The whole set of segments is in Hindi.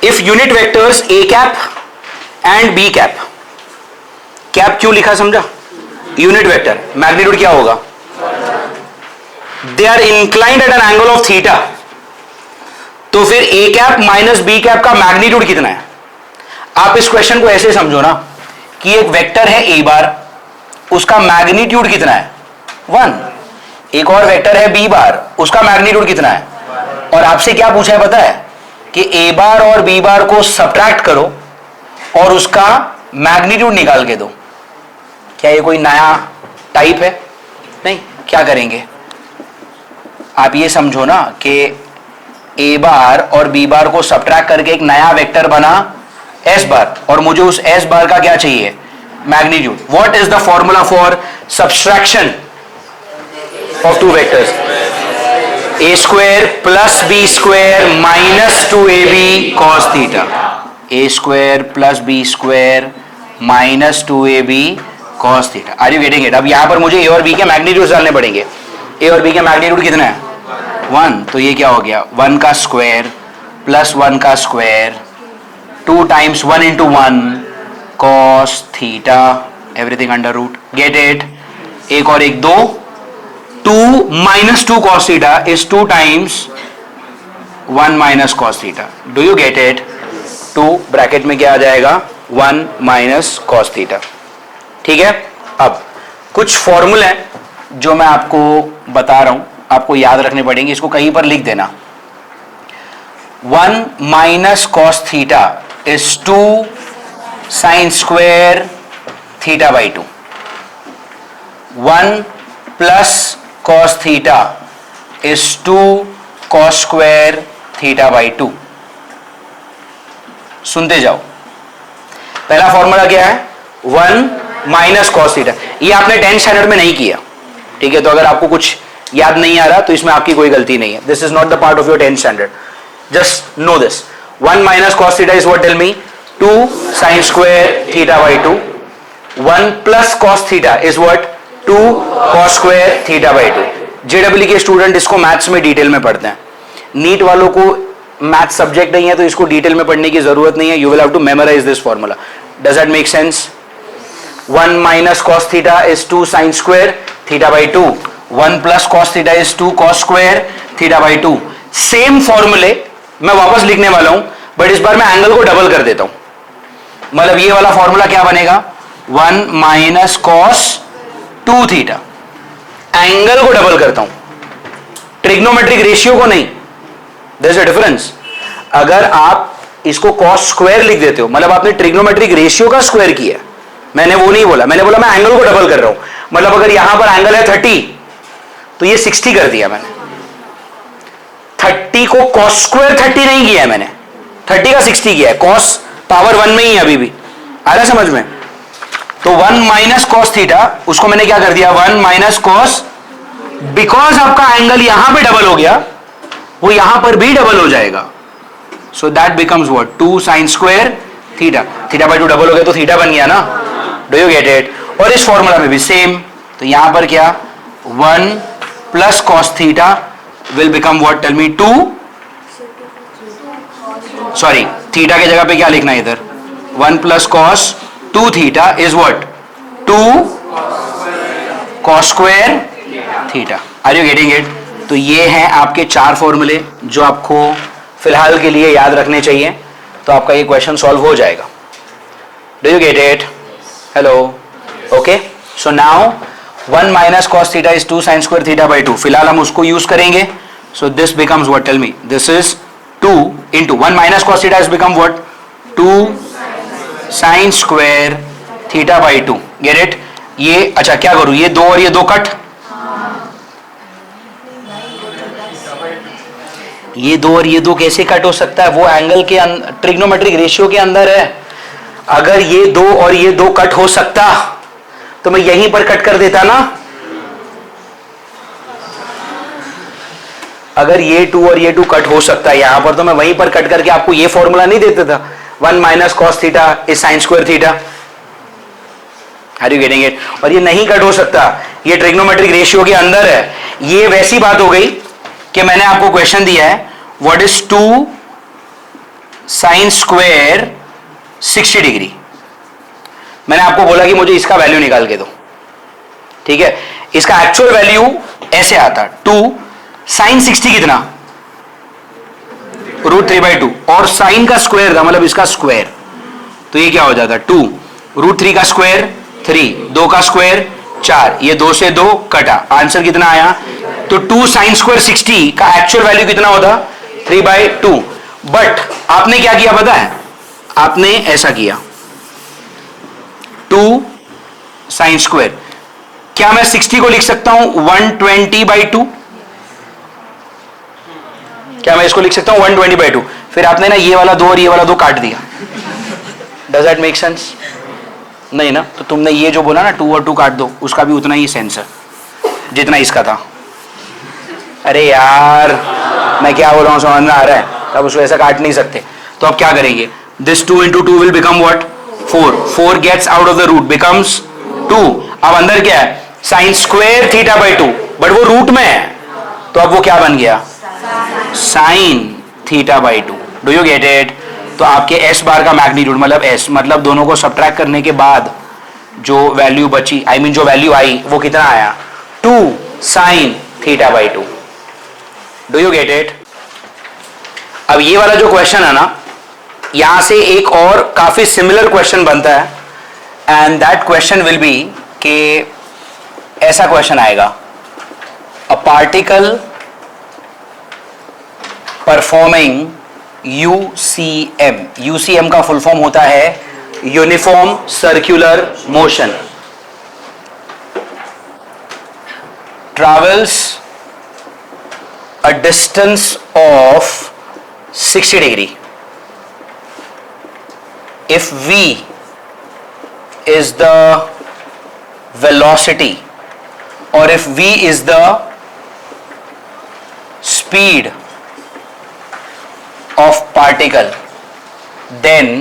If unit vectors A cap and B cap, cap क्यों लिखा समझा? यूनिट वेक्टर, मैग्नीट्यूड क्या होगा? They are inclined at an angle of theta, तो फिर A cap minus B cap का मैग्नीट्यूड कितना है? आप इस क्वेश्चन को ऐसे समझो ना कि एक वेक्टर है ए बार, उसका मैग्नीट्यूड कितना है? 1। एक और वेक्टर है बी बार, उसका मैग्नीट्यूड कितना है? और आपसे क्या पूछा है पता है कि ए बार और बी बार को सब्ट्रैक्ट करो और उसका मैग्नीट्यूड निकाल के दो। क्या ये कोई नया टाइप है? नहीं। क्या करेंगे आप ये समझो ना कि ए बार और बी बार को सब्ट्रैक्ट करके एक नया वेक्टर बना एस बार, और मुझे उस एस बार का क्या चाहिए? Magnitude. What is the formula for subtraction of two vectors? A square plus B square minus 2ab cos theta. A square plus B square minus 2ab cos theta. Are you getting it? अब यहां पर मुझे ए और बी के मैग्नीट्यूड डालने पड़ेंगे। ए और बी के मैग्नीट्यूड कितना है? 1। तो ये क्या हो गया? 1 का स्क्वायर प्लस 1 का square 2 times 1 into 1 cos theta, everything under root. Get it? एक और एक 2, 2 minus 2 cos theta is 2 times 1 minus cos theta. Do you get it? 2 bracket में क्या आ जाएगा? 1 minus cos थीटा। ठीक है। अब कुछ फॉर्मूले हैं जो मैं आपको बता रहा हूं, आपको याद रखने पड़ेंगे, इसको कहीं पर लिख देना। 1 minus cos theta is 2 sin square theta by 2। 1 plus cos theta is 2 cos square theta by 2। सुनते जाओ। पहला फॉर्मूला क्या है? 1 minus cos theta। ये आपने 10th स्टैंडर्ड में नहीं किया, ठीक है? तो अगर आपको कुछ याद नहीं आ रहा तो इसमें आपकी कोई गलती नहीं है। This is not the part of your 10th standard, just know this. 1 minus cos theta is what? Tell me। 2 sin square theta by 2। 1 plus cos theta is what? 2 cos square theta by 2। JW के स्टूडेंट इसको मैथ्स में डिटेल में पढ़ते हैं। नीट वालों को मैथ सब्जेक्ट नहीं है तो इसको डिटेल में पढ़ने की जरूरत नहीं है। You will have to memorize this formula. Does that make sense? 1 minus cos theta is 2 sin square theta by 2। 1 plus cos theta is 2 cos square theta by 2। Same फॉर्मूले मैं वापस लिखने वाला हूं, बट इस बार मैं एंगल को डबल कर देता हूं। मतलब ये वाला फॉर्मूला क्या बनेगा? 1 minus cos 2 थीटा। एंगल को डबल करता हूं, ट्रिग्नोमेट्रिक रेशियो को नहीं। There is a difference. अगर आप इसको cos स्क्वायर लिख देते हो, मतलब आपने ट्रिग्नोमेट्रिक रेशियो का स्क्वायर किया। मैंने वो नहीं बोला, मैंने बोला मैं एंगल को डबल कर रहा हूं। मतलब अगर यहां पर एंगल है 30 तो ये 60 कर दिया मैंने। 30 को cos स्क्वायर 30 नहीं किया है मैंने, 30 का 60 किया है। cos पावर 1 में ही अभी भी आ रहा समझ में? तो 1 minus cos थीटा, उसको मैंने क्या कर दिया? 1 minus cos। बिकॉज आपका एंगल यहां पे डबल हो गया, वो यहां पर भी डबल हो जाएगा। So that becomes what? 2 sin square theta. Theta by 2 double हो गया तो थीटा बन गया ना। Do you get it? और इस फॉर्मूला में भी सेम। तो यहां पर क्या? 1 plus cos theta will become what? Tell me। 2 sorry, theta की जगह पे क्या लिखना है इधर? 1 plus cos 2 theta is what? 2 cos square theta. Are you getting it? तो ये हैं आपके 4 फॉर्मूले जो आपको फिलहाल के लिए याद रखने चाहिए, तो आपका ये क्वेश्चन सॉल्व हो जाएगा। Do you get it? Hello, okay. So now 1 minus cos theta is 2 sin square theta by 2। फिलहाल हम उसको यूज करेंगे। So this becomes what? Tell me. This is 2 into 1 minus cos theta has become what? 2 sin square theta by 2। Get it? ये अच्छा क्या करूं? ये 2 और ये 2 कट, ये 2 और ये 2 कैसे कट हो सकता है? वो एंगल के ट्रिग्नोमेट्रिक रेशियो के अंदर है। अगर ये 2 और ये 2 कट हो सकता तो मैं यहीं पर कट कर देता ना। अगर ये 2 और ये 2 कट हो सकता है यहां पर, तो मैं वहीं पर कट करके आपको ये फॉर्मूला नहीं देता था? 1 minus cos theta is sin square theta. Are you getting it? और ये नहीं कट हो सकता, ये ट्रिग्नोमेट्रिक रेशियो के अंदर है। ये वैसी बात हो गई कि मैंने आपको क्वेश्चन दिया है, what is 2 sine square 60 degree. मैंने आपको बोला कि मुझे इसका वैल्यू निकाल के दो, ठीक है। इसका एक्चुअल वैल्यू ऐसे आता 2 साइन 60 कितना, √3/2, और साइन का स्क्वायर था मतलब इसका स्क्वायर, तो ये क्या हो जाता 2 √3 का स्क्वायर 3, 2 का स्क्वायर 4, ये 2 से 2 कटा, आंसर कितना आया। तो 2 साइन स्क्वायर 60 का एक्चुअल वैल्यू कितना होता 3/2। बट आपने क्या किया पता है, आपने ऐसा किया 2 साइन स्क्वायर, क्या मैं 60 को लिख सकता हूं 120/2? क्या मैं इसको लिख सकता हूं 120/2? फिर आपने ना ये वाला 2 और ये वाला 2 काट दिया। Does that make sense? नहीं ना। तो तुमने ये जो बोला ना 2 और 2 काट दो, उसका भी उतना ही सेंस है जितना इसका था। अरे यार मैं क्या बोल रहा हूं, समझ में आ रहा है? अब उसको ऐसा काट नहीं सकते, तो अब क्या करेंगे, this 2 × 2 will become what 4 gets out of the root becomes 2। अब अंदर क्या है साइन स्क्वायर θ/2, बट वो रूट में है, तो अब वो क्या बन गया sine θ/2। Do you get it? तो आपके s बार का मैग्नीट्यूड मतलब s मतलब दोनों को सब्ट्रैक्ट करने के बाद जो वैल्यू बची, आई मीन जो वैल्यू आई, वो कितना आया 2 sine θ/2। Do you get it? अब ये वाला जो क्वेश्चन है ना, यहां से एक और काफी सिमिलर क्वेश्चन बनता है, and that question will be कि ऐसा क्वेश्चन आएगा, a particle performing UCM, UCM का फुल फॉर्म होता है uniform circular motion, travels a distance of 60 degree. If V is the velocity or if V is the speed of particle, then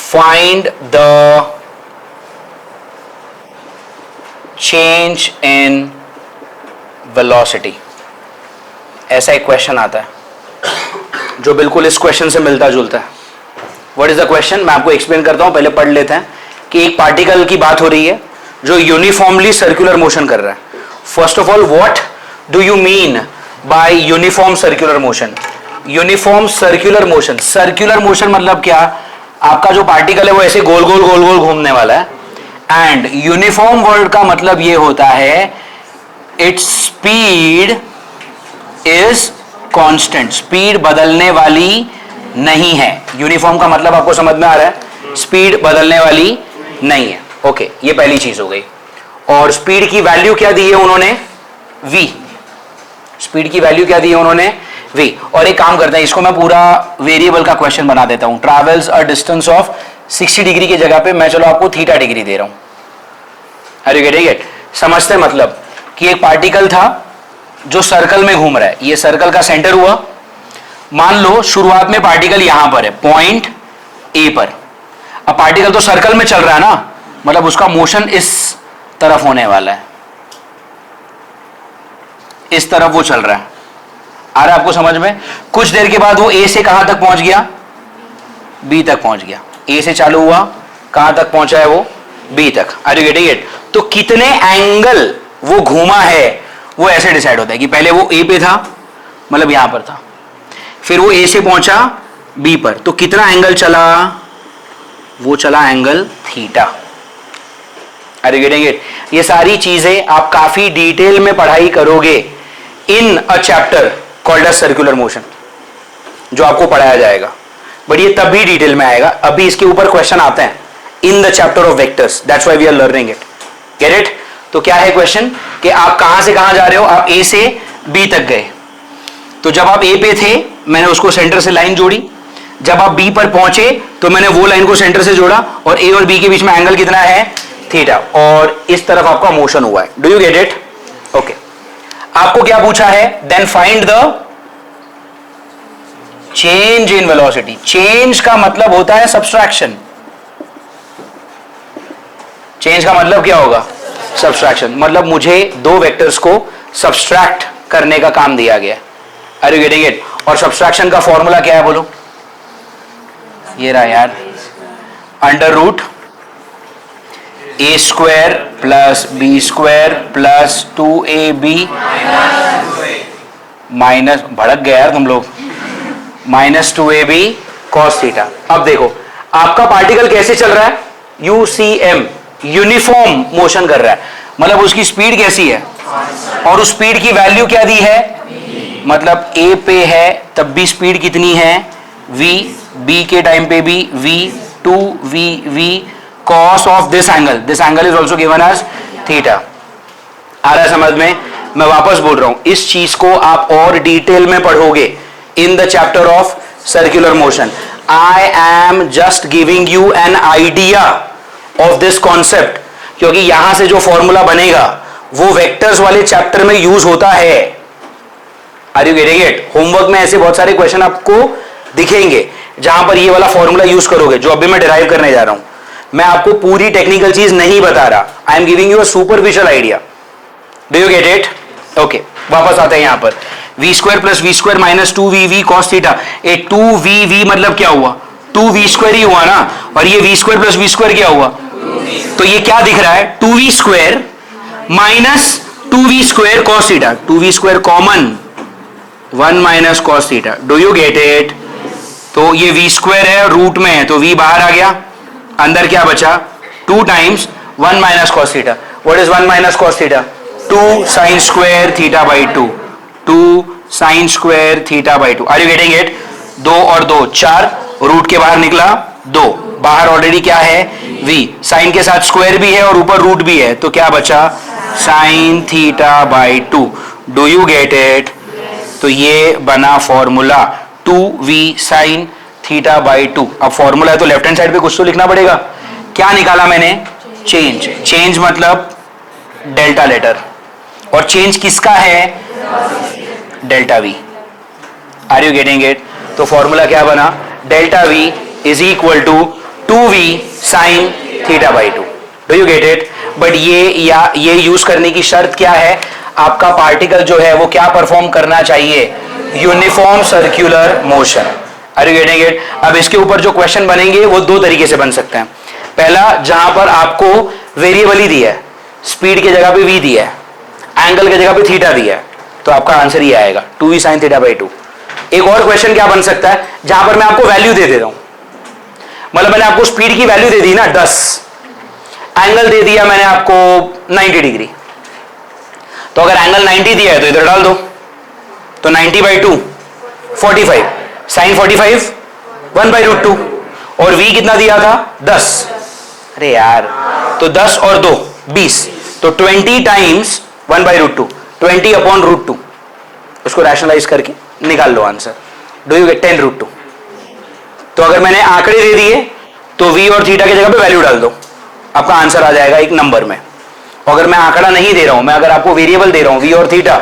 find the change in velocity. ऐसा एक क्वेश्चन आता है जो बिल्कुल इस क्वेश्चन से मिलता जुलता है। What is the question? मैं आपको एक्सप्लेन करता हूं, पहले पढ़ लेते हैं कि एक पार्टिकल की बात हो रही है जो यूनिफॉर्मली सर्कुलर मोशन कर रहा है। First of all, what do you mean by uniform circular motion? Uniform circular motion, circular motion मतलब क्या, आपका जो पार्टिकल है वो ऐसे गोल गोल गोल गोल घूमने वाला है, एंड यूनिफॉर्म वर्ड का मतलब ये होता है its speed is constant, speed बदलने वाली नहीं है। यूनिफॉर्म का मतलब आपको समझ में आ रहा है, स्पीड बदलने वाली नहीं है। ओके, ये पहली चीज हो गई। और स्पीड की वैल्यू क्या दी है उन्होंने? v। स्पीड की वैल्यू क्या दी है उन्होंने? v। और एक काम करते हैं, इसको मैं पूरा वेरिएबल का क्वेश्चन बना देता हूं। Travels a distance of 60 degree की जगह पे मैं चलो आपको θ डिग्री दे रहा हूं। Are you getting it? समझते हैं मतलब कि एक पार्टिकल था जो सर्कल में घूम रहा है, ये सर्कल का सेंटर हुआ। मान लो शुरुआत में पार्टिकल यहां पर है पॉइंट ए पर। अब पार्टिकल तो सर्कल में चल रहा है ना, मतलब उसका मोशन इस तरफ होने वाला है, इस तरफ वो चल रहा है। आ रहा है आपको समझ में? कुछ देर के बाद वो ए से कहां तक पहुंच गया? बी तक पहुंच गया। ए से चालू हुआ, कहां तक पहुंचा है वो? बी तक। Are you getting it? तो कितने एंगल वो घूमा है वो ऐसे डिसाइड होता है कि पहले वो ए पे था, मतलब यहां पर था, फिर वो ए से पहुंचा बी पर, तो कितना एंगल चला? वो चला angle theta. Are you getting it? ये सारी चीजें आप काफी डिटेल में पढ़ाई करोगे in a chapter called as circular motion, जो आपको पढ़ाया जाएगा, बट ये तब भी डिटेल में आएगा। अभी इसके ऊपर क्वेश्चन आते हैं in the chapter of vectors, that's why we are learning it. Get it? तो क्या है क्वेश्चन कि आप कहां से कहां जा रहे हो? आप ए से बी तक गए, तो जब आप ए पे थे मैंने उसको सेंटर से लाइन जोड़ी, जब आप बी पर पहुंचे तो मैंने वो लाइन को सेंटर से जोड़ा, और ए और बी के बीच में एंगल कितना है? थीटा, और इस तरफ आपका मोशन हुआ है। Do you get it? Okay, आपको क्या पूछा है? Then find the change in velocity. Change का मतलब होता है सब्सट्रैक्शन। चेंज का मतलब क्या होगा? सब्सट्रैक्शन। मतलब मुझे दो वेक्टर्स को सब्सट्रैक्ट करने का काम दिया गया। Are you getting it? और सब्सट्रैक्शन का फॉर्मूला क्या है बोलो? ये रहा यार, under root A square plus B square plus 2ab minus, भड़क गया यार तुम लोग, माइनस 2ab cos थीटा। अब देखो आपका पार्टिकल कैसे चल रहा है? UCM, यूनिफॉर्म मोशन कर रहा है, मतलब उसकी स्पीड कैसी है, और उस स्पीड की वैल्यू क्या दी है, मतलब A पे है तब भी स्पीड कितनी है v, B के टाइम पे भी v, 2v cos of this angle is also given as theta. आ रहा है समझ में? मैं वापस बोल रहा हूं, इस चीज को आप और डिटेल में पढ़ोगे इन the chapter of circular motion. I am just giving you an idea of this concept, क्योंकि यहां से जो फॉर्मूला बनेगा वो वेक्टर्स वाले चैप्टर में यूज होता है। Are you getting it? Homework में ऐसे बहुत सारे क्वेश्चन आपको दिखेंगे जहां पर ये वाला फॉर्मूला यूज करोगे, जो अभी मैं डिराइव करने जा रहा हूं। मैं आपको पूरी टेक्निकल चीज नहीं बता रहा, I am giving you a superficial idea. Do you get it? Okay, वापस आते हैं यहां पर। V square plus v square minus 2v cos theta. ए 2v मतलब क्या हुआ? 2v स्क्वायर ही हुआ ना, और ये v square plus v square क्या हुआ? तो ये क्या दिख रहा है? 2v square minus 2v square cos theta. 2v square common, 1 minus cos theta. Do you get it? तो ये v स्क्वायर है, रूट में है, तो v बाहर आ गया, अंदर क्या बचा? 2 times 1 minus cos theta. What is 1 minus cos theta? 2 sine square theta by 2, 2 sine square theta by 2। Are you getting it? 2 और 2 4, रूट के बाहर निकला 2, बाहर ऑलरेडी क्या है? v, साइन के साथ स्क्वायर भी है और ऊपर रूट भी है, तो क्या बचा? Sign theta by 2। Do you get it? तो ये बना formula 2v sine theta by 2। अब फॉर्मूला है तो लेफ्ट हैंड साइड पे कुछ तो लिखना पड़ेगा। क्या निकाला मैंने? चेंज। चेंज मतलब डेल्टा लेटर, और चेंज किसका है? Delta v। Are you getting it? तो फॉर्मूला क्या बना? Delta v is equal to 2v sine theta by 2। Do you get it? But ये यूज करने की शर्त क्या है? आपका पार्टिकल जो है वो क्या परफॉर्म करना चाहिए? Uniform circular motion. Are you getting it? अब इसके ऊपर जो क्वेश्चन बनेंगे वो दो तरीके से बन सकते हैं। पहला, जहां पर आपको वेरिएबल ही दिया है, स्पीड की जगह पे v दिया है, एंगल की जगह पे थीटा दिया है, तो आपका आंसर ये आएगा 2v साइन थीटा बाई 2। एक और क्वेश्चन क्या बन सकता है, जहां पर मैं आपको वैल्यू दे देता हूं, मतलब मैंने आपको स्पीड की वैल्यू दे दी ना 10, एंगल दे दिया मैंने आपको 90 डिग्री, तो अगर एंगल 90 दिया है तो इधर डाल दो, तो 90 बाई 2 45, साइन 45 1 बाई रूट 2, और v कितना दिया था? 10। अरे यार, तो 10 और 2 20, तो 20 times 1 by root 2, 20 upon root 2। उसको रैशनलाइज करके निकाल लो answer. Do you get 10 root 2? तो अगर मैंने आंकड़े दे दिए तो v और थीटा की जगह पे वैल्यू डाल दो, आपका आंसर आ जाएगा एक नंबर में। अगर मैं आंकड़ा नहीं दे रहा हूं, मैं अगर आपको वेरिएबल दे रहा हूं v और थीटा,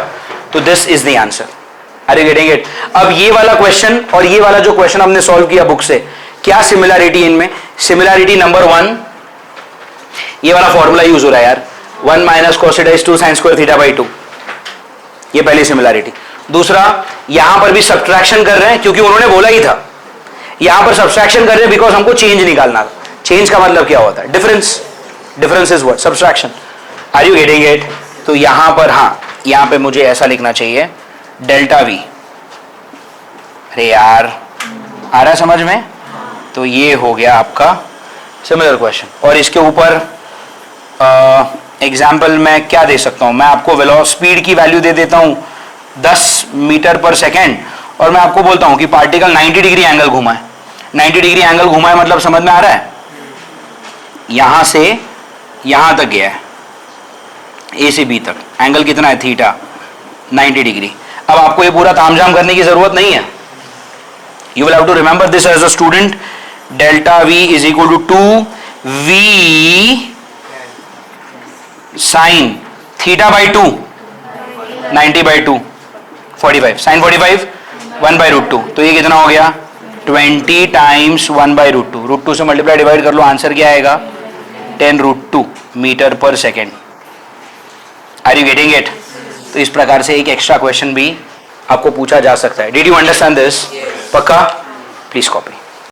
तो this is the answer. Are you getting it? अब ये वाला क्वेश्चन और ये वाला जो क्वेश्चन हमने सॉल्व किया बुक से, क्या सिमिलैरिटी इनमें? सिमिलैरिटी नंबर 1, ये वाला फॉर्मूला यूज हो रहा है यार, 1 minus cos theta is 2 sine square theta by 2, ये पहली सिमिलैरिटी। दूसरा, यहां पर भी सब्ट्रैक्शन कर रहे हैं, क्योंकि उन्होंने बोला ही था यहां पर सब्ट्रैक्शन कर रहे हैं बिकॉज हमको चेंज निकालना था। चेंज का मतलब क्या होता है? Difference. Difference is what? Subtraction. Are you getting it? तो यहां पर, हाँ, यहां पे मुझे ऐसा लिखना चाहिए डेल्टा v। अरे यार, आ रहा है समझ में? तो ये हो गया आपका सिमिलर क्वेश्चन। और इसके ऊपर एग्जाम्पल मैं क्या दे सकता हूं? मैं आपको वेलोसिटी स्पीड की वैल्यू दे देता हूं 10 मीटर पर सेकेंड, और मैं आपको बोलता हूं कि पार्टिकल 90 डिग्री एंगल घुमा है। 90 डिग्री एंगल घुमा है मतलब समझ में आ रहा है? यहां से यहां तक गया है, ए से बी तक, एंगल कितना है? Theta, 90 degree. अब आपको ये पूरा तामझाम करने की जरूरत नहीं है। You will have to remember this as a student. Delta v is equal to 2v sine theta by 2, 90 by 2 45, sine 45 1 by root 2, तो ये कितना हो गया? 20 टाइम्स 1 बाई रूट 2। रूट 2 से मल्टीप्लाई डिवाइड कर लो, आंसर क्या आएगा? 10 root 2 meter per second. Are you getting it? तो इस प्रकार से एक एक्स्ट्रा क्वेश्चन भी आपको पूछा जा सकता है. Did you understand this? पक्का? Please copy.